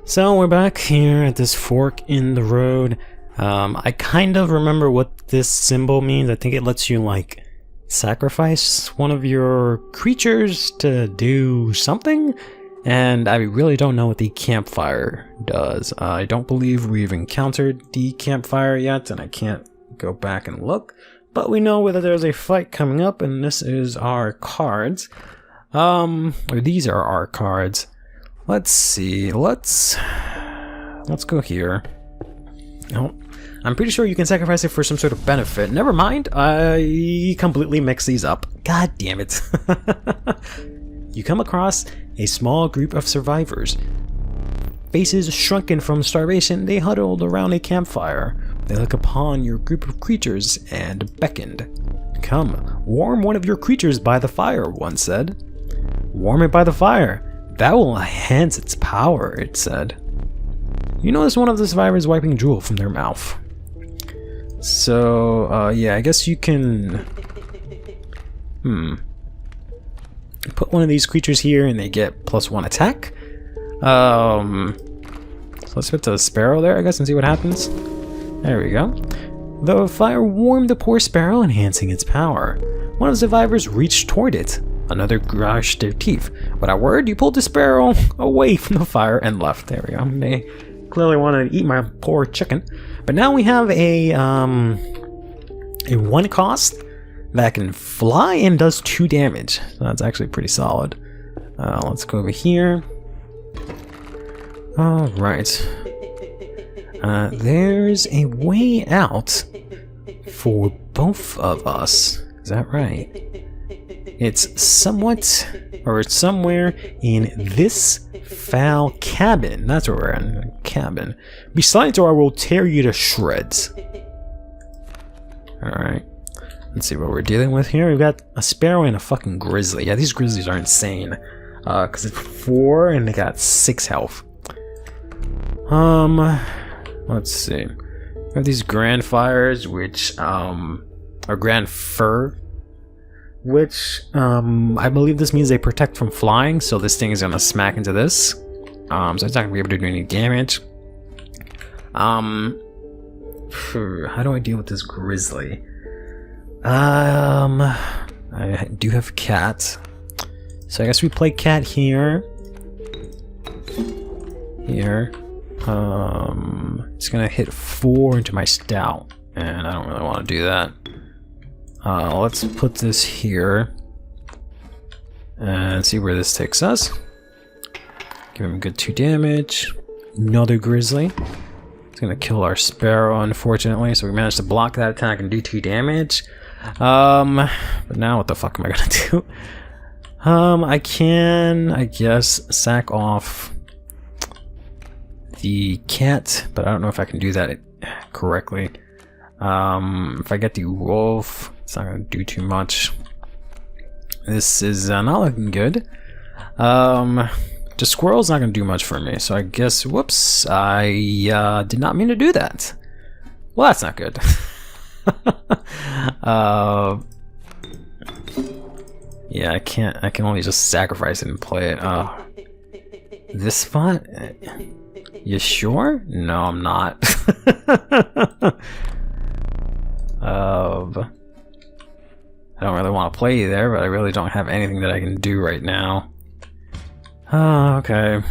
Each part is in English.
So we're back here at this fork in the road. I kind of remember what this symbol means. I think it lets you like sacrifice one of your creatures to do something, and I really don't know what the campfire does. I don't believe we've encountered the campfire yet, and I can't go back and look, but we know whether there's a fight coming up, and this is our cards. Or these are our cards. Let's see, let's go here. Oh, I'm pretty sure you can sacrifice it for some sort of benefit. Never mind, I completely mixed these up. God damn it. You come across a small group of survivors. Faces shrunken from starvation, they huddled around a campfire. They look upon your group of creatures and beckoned. Come, warm one of your creatures by the fire, one said. Warm it by the fire. That will enhance its power, it said. You notice one of the survivors wiping drool from their mouth. So, yeah, I guess you can... Put one of these creatures here and they get +1 attack. So let's put the sparrow there, I guess, and see what happens. There we go. The fire warmed the poor sparrow, enhancing its power. One of the survivors reached toward it. Another grashed their teeth. Without a word, you pulled the sparrow away from the fire and left. There we go. They clearly wanted to eat my poor chicken. But now we have a 1 cost that can fly and does 2 damage. So that's actually pretty solid. Let's go over here. Alright. There's a way out for both of us. Is that right? It's somewhat, or it's somewhere in this foul cabin. That's where we're in, a cabin. Besides, or I will tear you to shreds. Alright. Let's see what we're dealing with here. We've got a sparrow and a fucking grizzly. Yeah, these grizzlies are insane. Because it's 4 and they got 6 health. Let's see. We have these grand fires, which, are grand fur. Which, I believe this means they protect from flying, so this thing is gonna smack into this. So it's not gonna be able to do any damage. How do I deal with this grizzly? I do have cat. So I guess we play cat here. Here. It's gonna hit 4 into my stout, and I don't really want to do that. Let's put this here and see where this takes us. Give him a good 2 damage. Another grizzly. It's gonna kill our sparrow, unfortunately, so we managed to block that attack and do 2 damage. But now what the fuck am I gonna do? I can, I guess, sack off the cat, but I don't know if I can do that correctly. If I get the wolf, it's not gonna do too much. This is not looking good. The squirrel's not gonna do much for me, so I guess, whoops, I did not mean to do that. Well, that's not good. Yeah, I can only just sacrifice it and play it. This spot? You sure? No, I'm not. I don't really want to play you there, but I really don't have anything that I can do right now. Okay.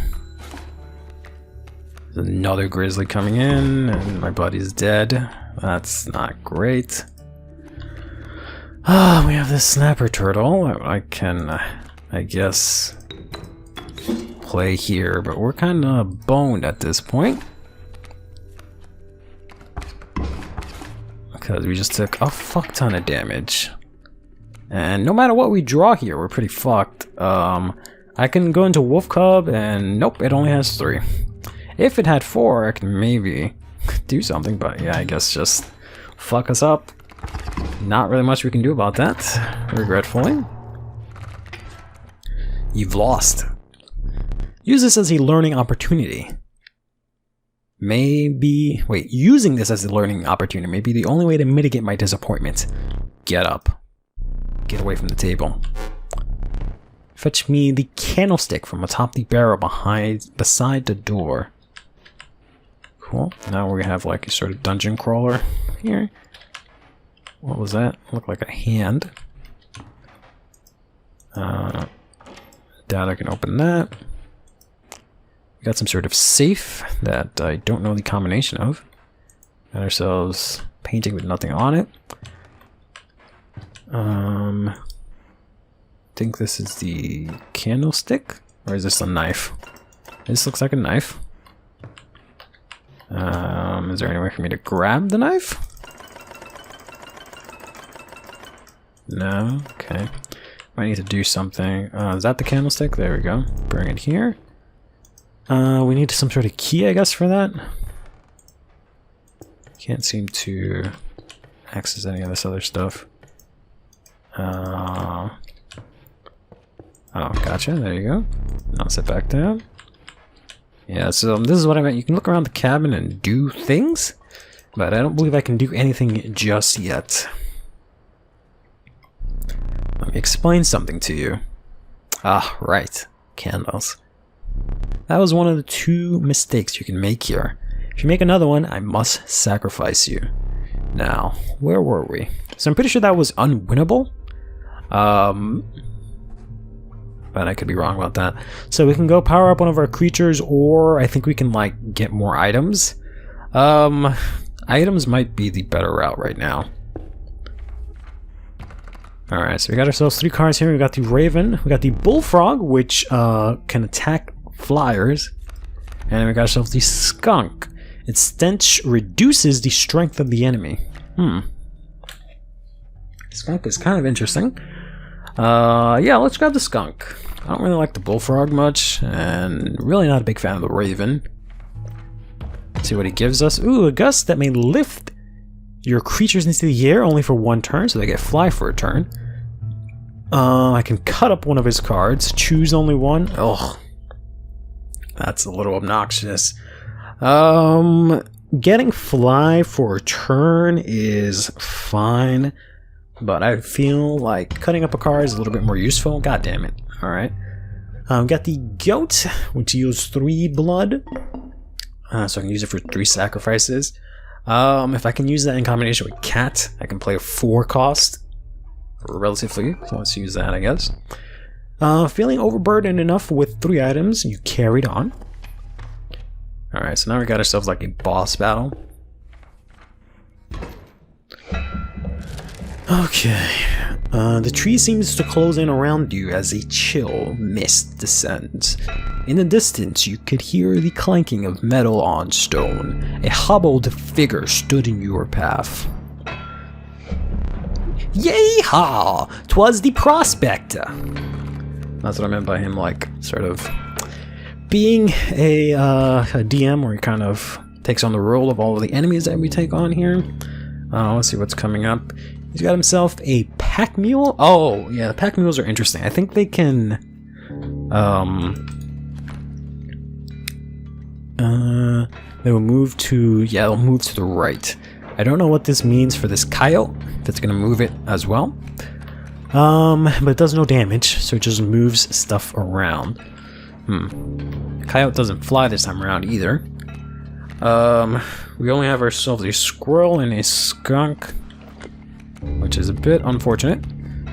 There's another grizzly coming in, and my buddy's dead. That's not great. We have this snapper turtle. I can, I guess, play here, but we're kind of boned at this point. Because we just took a fuck ton of damage. And no matter what we draw here, we're pretty fucked. I can go into Wolf Cub, and nope, it only has 3. If it had 4, I can maybe do something, but yeah, I guess just fuck us up. Not really much we can do about that, regretfully. You've lost. Use this as a learning opportunity. Using this as a learning opportunity may be the only way to mitigate my disappointment. Get up. Get away from the table. Fetch me the candlestick from atop the barrel beside the door. Cool. Now we have like a sort of dungeon crawler here. What was that? Looked like a hand. Doubt I can open that. We got some sort of safe that I don't know the combination of. Got ourselves painting with nothing on it. I think this is the candlestick, or is this a knife? This looks like a knife. Is there any way for me to grab the knife? No? Okay. Might need to do something. Is that the candlestick? There we go. Bring it here. We need some sort of key, I guess, for that. Can't seem to access any of this other stuff. Oh, gotcha. There you go. Now sit back down. Yeah, so this is what I meant. You can look around the cabin and do things, but I don't believe I can do anything just yet. Let me explain something to you. Ah, right. Candles. That was one of the 2 mistakes you can make here. If you make another one, I must sacrifice you. Now, where were we? So I'm pretty sure that was unwinnable. But I could be wrong about that. So we can go power up one of our creatures, or I think we can like get more items. Items might be the better route right now. Alright, so we got ourselves 3 cards here. We got the Raven, we got the Bullfrog, which can attack flyers, and we got ourselves the Skunk. Its stench reduces the strength of the enemy. Skunk is kind of interesting. Yeah, let's grab the Skunk. I don't really like the Bullfrog much, and really not a big fan of the Raven. Let's see what he gives us. Ooh, a gust that may lift your creatures into the air only for 1 turn, so they get fly for a turn. I can cut up one of his cards, choose only one. Oh, that's a little obnoxious. Getting fly for a turn is fine, but I feel like cutting up a card is a little bit more useful. God damn it. Alright. Got the Goat, which yields 3 blood. So I can use it for 3 sacrifices. If I can use that in combination with Cat, I can play a 4 cost. Relatively. So let's use that, I guess. Feeling overburdened enough with 3 items, you carried on. Alright, so now we got ourselves like a boss battle. Okay. The tree seems to close in around you as a chill mist descends. In the distance, you could hear the clanking of metal on stone. A hobbled figure stood in your path. Yay-ha! 'Twas the prospector! That's what I meant by him, like, sort of being a DM where he kind of takes on the role of all of the enemies that we take on here. Let's see what's coming up. He's got himself a pack mule. Oh, yeah, the pack mules are interesting. I think they can, they will move to, yeah, they'll move to the right. I don't know what this means for this coyote, if it's going to move it as well. But it does no damage, so it just moves stuff around. Coyote doesn't fly this time around either. We only have ourselves a squirrel and a skunk, which is a bit unfortunate.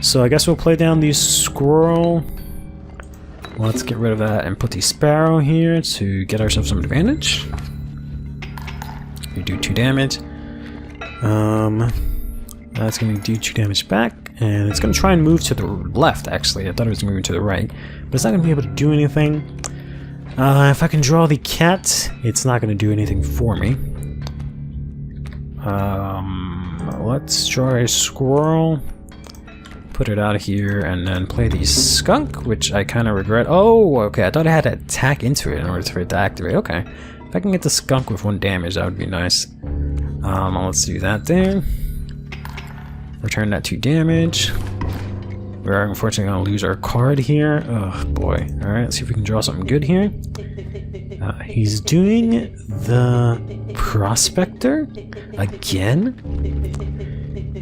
So I guess we'll play down the squirrel. Let's get rid of that and put the sparrow here to get ourselves some advantage. We do 2 damage. That's going to do 2 damage back, and it's going to try and move to the left, actually. I thought it was moving to the right, but it's not going to be able to do anything. If I can draw the cat, it's not going to do anything for me. Let's draw a squirrel, put it out of here, and then play the skunk, which I kind of regret. Oh, okay, I thought I had to attack into it in order for it to activate. Okay, if I can get the skunk with 1 damage, that would be nice. Let's do that there. Return that 2 damage. We're unfortunately going to lose our card here. Oh boy. Alright, let's see if we can draw something good here. He's doing the prospector again.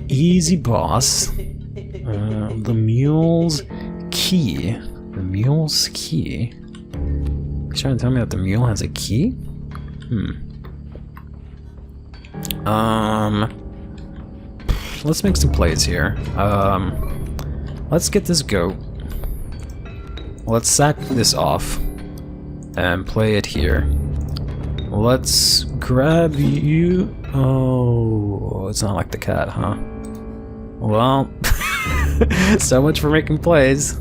Easy boss. The mule's key. The mule's key. He's trying to tell me that the mule has a key? Let's make some plays here. Let's get this goat. Let's sack this off and play it here. Let's grab you. Oh, it's not like the cat, huh? Well, so much for making plays.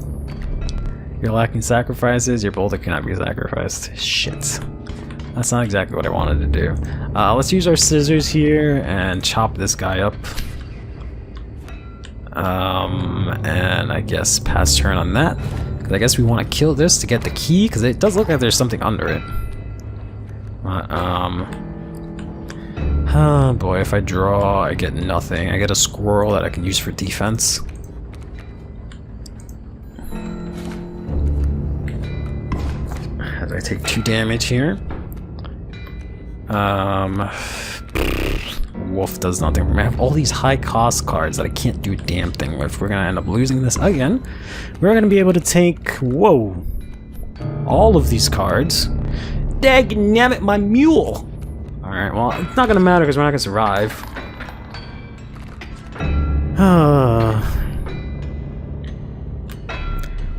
You're lacking sacrifices. Your boulder cannot be sacrificed. Shit. That's not exactly what I wanted to do. Let's use our scissors here and chop this guy up. And I guess pass turn on that. Because I guess we want to kill this to get the key, because it does look like there's something under it. Oh boy, if I draw, I get nothing. I get a squirrel that I can use for defense. As I take 2 damage here. Wolf does nothing for me. I have all these high cost cards that I can't do a damn thing with. We're gonna end up losing this again. We're gonna be able to take, whoa, all of these cards. Dagnabbit, my mule! Alright, well, it's not gonna matter because we're not gonna survive.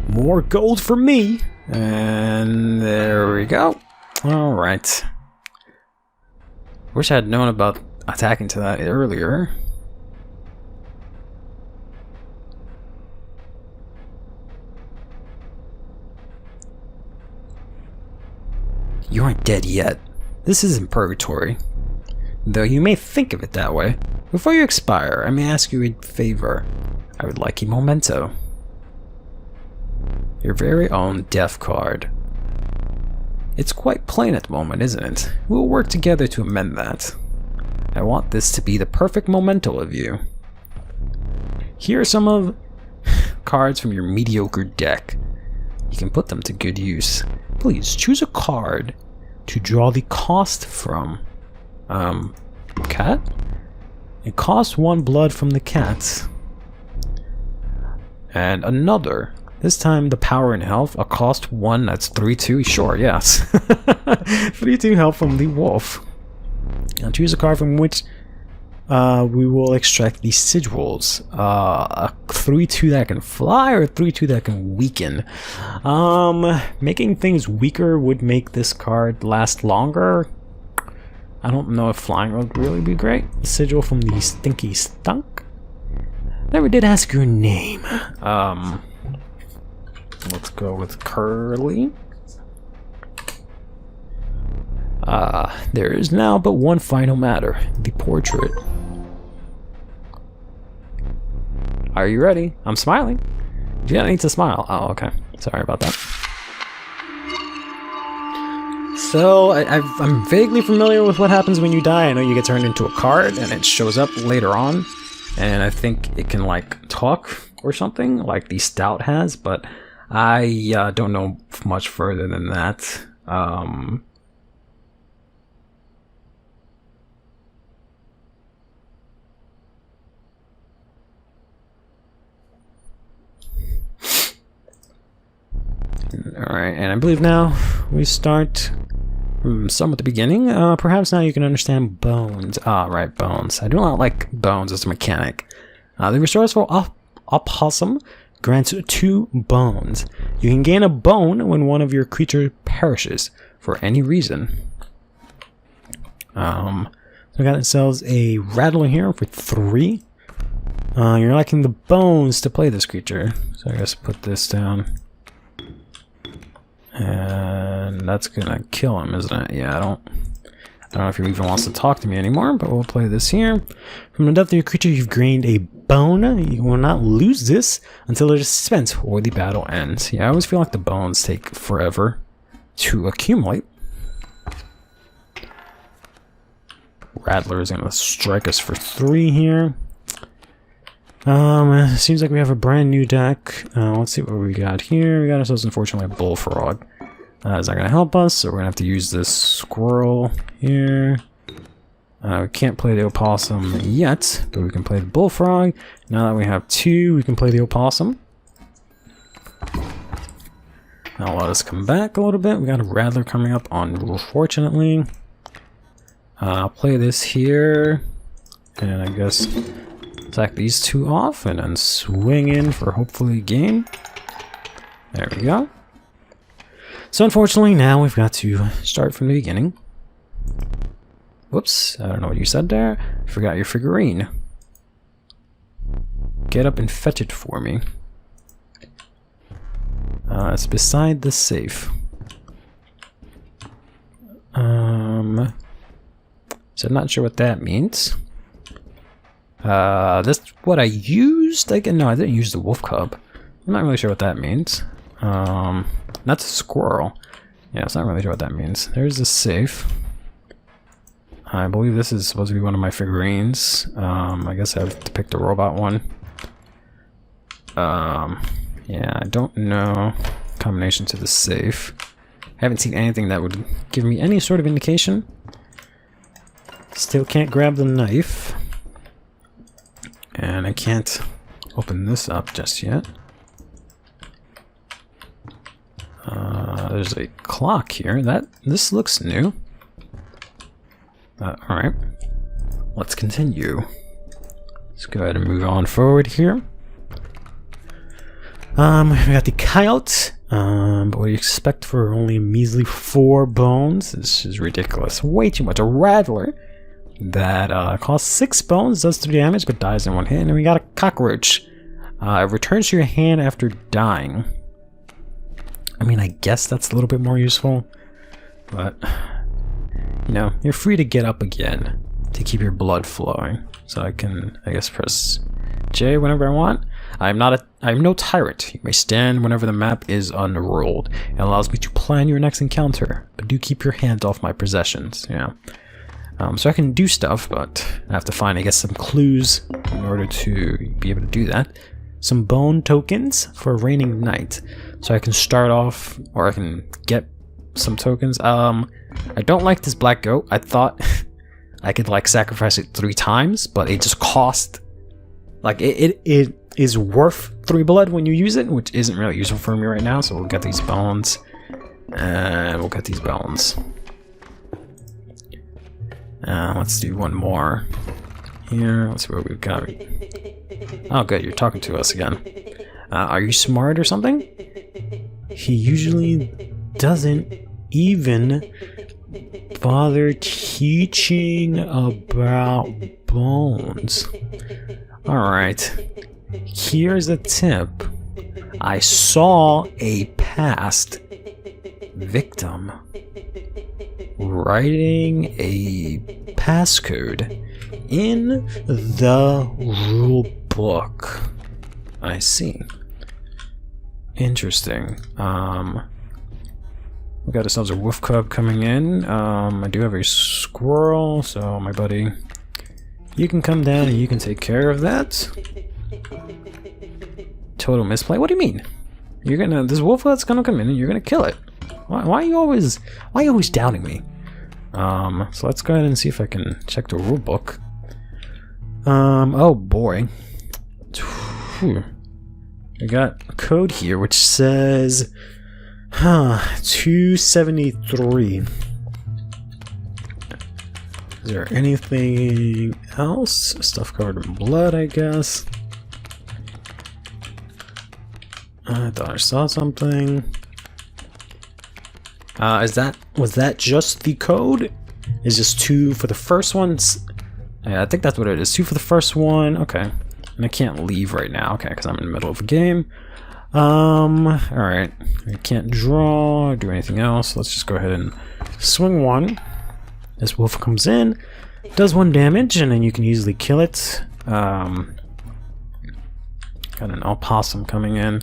More gold for me! And there we go. Alright. Wish I had known about attacking to that earlier. You aren't dead yet. This isn't purgatory. Though you may think of it that way. Before you expire, I may ask you a favor. I would like a memento. Your very own death card. It's quite plain at the moment, isn't it? We'll work together to amend that. I want this to be the perfect memento of you. Here are some of cards from your mediocre deck. You can put them to good use. Please choose a card to draw the cost from. Cat? It costs 1 blood from the cat. And another. This time the power and health. A cost 1, that's 3-2. Sure, yes. 3-2 health from the wolf. Now choose a card from which we will extract the sigils. A 3-2 that can fly or a 3-2 that can weaken. Making things weaker would make this card last longer. I don't know if flying would really be great. Sigil from the Stinky Stunk. Never did ask your name. Let's go with Curly. There is now but one final matter, the portrait. Are you ready? I'm smiling. You don't need to smile. Oh, okay. Sorry about that. So, I'm vaguely familiar with what happens when you die. I know you get turned into a card, and it shows up later on. And I think it can, like, talk or something, like the Stout has, but I don't know much further than that. Alright, and I believe now we start from some at the beginning. Perhaps now you can understand bones. Ah, right, bones. I do not like bones as a mechanic. The resourceful opossum grants 2 bones. You can gain a bone when one of your creatures perishes for any reason. So we got ourselves a rattler here for 3. You're lacking the bones to play this creature. So I guess put this down. And that's gonna kill him, isn't it? Yeah, I don't know if he even wants to talk to me anymore, but we'll play this here. From the death of your creature, you've gained a bone. You will not lose this until it is spent or the battle ends. Yeah, I always feel like the bones take forever to accumulate. Rattler is gonna strike us for 3 here. Seems like we have a brand new deck. Let's see what we got here. We got ourselves, unfortunately, a bullfrog. Is not going to help us, so we're going to have to use this squirrel here. We can't play the opossum yet, but we can play the bullfrog. Now that we have 2, we can play the opossum. Now let us come back a little bit. We got a Rattler coming up, unfortunately. I'll play this here, and I guess attack these two off, and then swing in for hopefully a game. There we go. So unfortunately, now we've got to start from the beginning. Whoops, I don't know what you said there. Forgot your figurine. Get up and fetch it for me. It's beside the safe. So I'm not sure what that means. This what I used? Again, no, I didn't use the wolf cub. I'm not really sure what that means. That's a squirrel. Yeah, it's not really sure what that means. There's the safe. I believe this is supposed to be one of my figurines. I guess I have to pick the robot one. Yeah, I don't know. Combination to the safe. Haven't seen anything that would give me any sort of indication. Still can't grab the knife. And I can't open this up just yet. There's a clock here. This looks new. Alright. Let's continue. Let's go ahead and move on forward here. We got the coyote. But what do you expect for only a measly 4 bones? This is ridiculous. Way too much. A rattler that costs 6 bones, does 3 damage, but dies in 1 hit. And we got a cockroach. It returns to your hand after dying. I mean, I guess that's a little bit more useful. But, you know, you're free to get up again to keep your blood flowing. So I can, I guess, press J whenever I want. I'm no tyrant. You may stand whenever the map is unrolled. It allows me to plan your next encounter, but do keep your hands off my possessions. Yeah. So I can do stuff, but I have to find, I guess, some clues in order to be able to do that. Some bone tokens for a raining night. So I can start off, or I can get some tokens. I don't like this black goat. I thought I could like sacrifice it 3 times, but it just cost, like it is worth 3 blood when you use it, which isn't really useful for me right now. So we'll get these bones, and we'll get these bones. Let's do one more here. Let's see what we've got. Oh, good, you're talking to us again. Are you smart or something? He usually doesn't even bother teaching about bones. Alright, here's a tip. I saw a past victim writing a passcode in the rule book. I see. Interesting. We got ourselves a wolf cub coming in. I do have a squirrel, so my buddy, you can come down and you can take care of that. Total misplay. What do you mean? You're gonna, this wolf that's gonna come in and you're gonna kill it. Why are you always doubting me? So let's go ahead and see if I can check the rule book. Oh boy. Whew. I got a code here which says 273. Is there anything else? Stuff covered in blood, I guess. I thought I saw something. Was that just the code? Is just 2 for the first ones? Yeah, I think that's what it is. 2 for the first one. Okay. And I can't leave right now. Okay, because I'm in the middle of a game. Alright. I can't draw or do anything else. Let's just go ahead and swing 1. This wolf comes in, does 1 damage, and then you can easily kill it. Got an opossum coming in.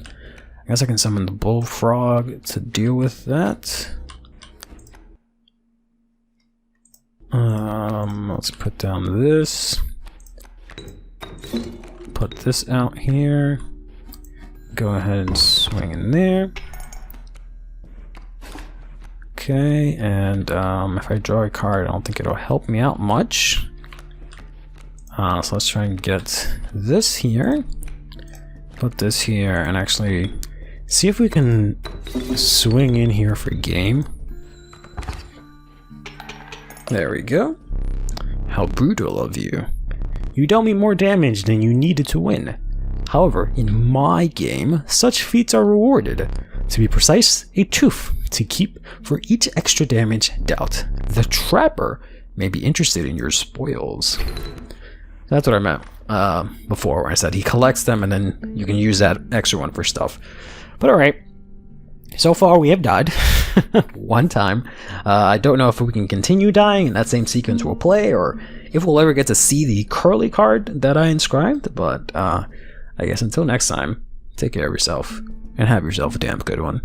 I guess I can summon the bullfrog to deal with that. Let's put down this. Put this out here. Go ahead and swing in there. Okay, and if I draw a card, I don't think it'll help me out much. So let's try and get this here. Put this here, and actually see if we can swing in here for game. There we go. How brutal of you. You dealt me more damage than you needed to win. However, in my game, such feats are rewarded. To be precise, a tooth to keep for each extra damage dealt. The trapper may be interested in your spoils. That's what I meant before when I said he collects them and then you can use that extra one for stuff. But alright, so far we have died one time. I don't know if we can continue dying and that same sequence will play, or if we'll ever get to see the Curly card that I inscribed, but I guess until next time, take care of yourself and have yourself a damn good one.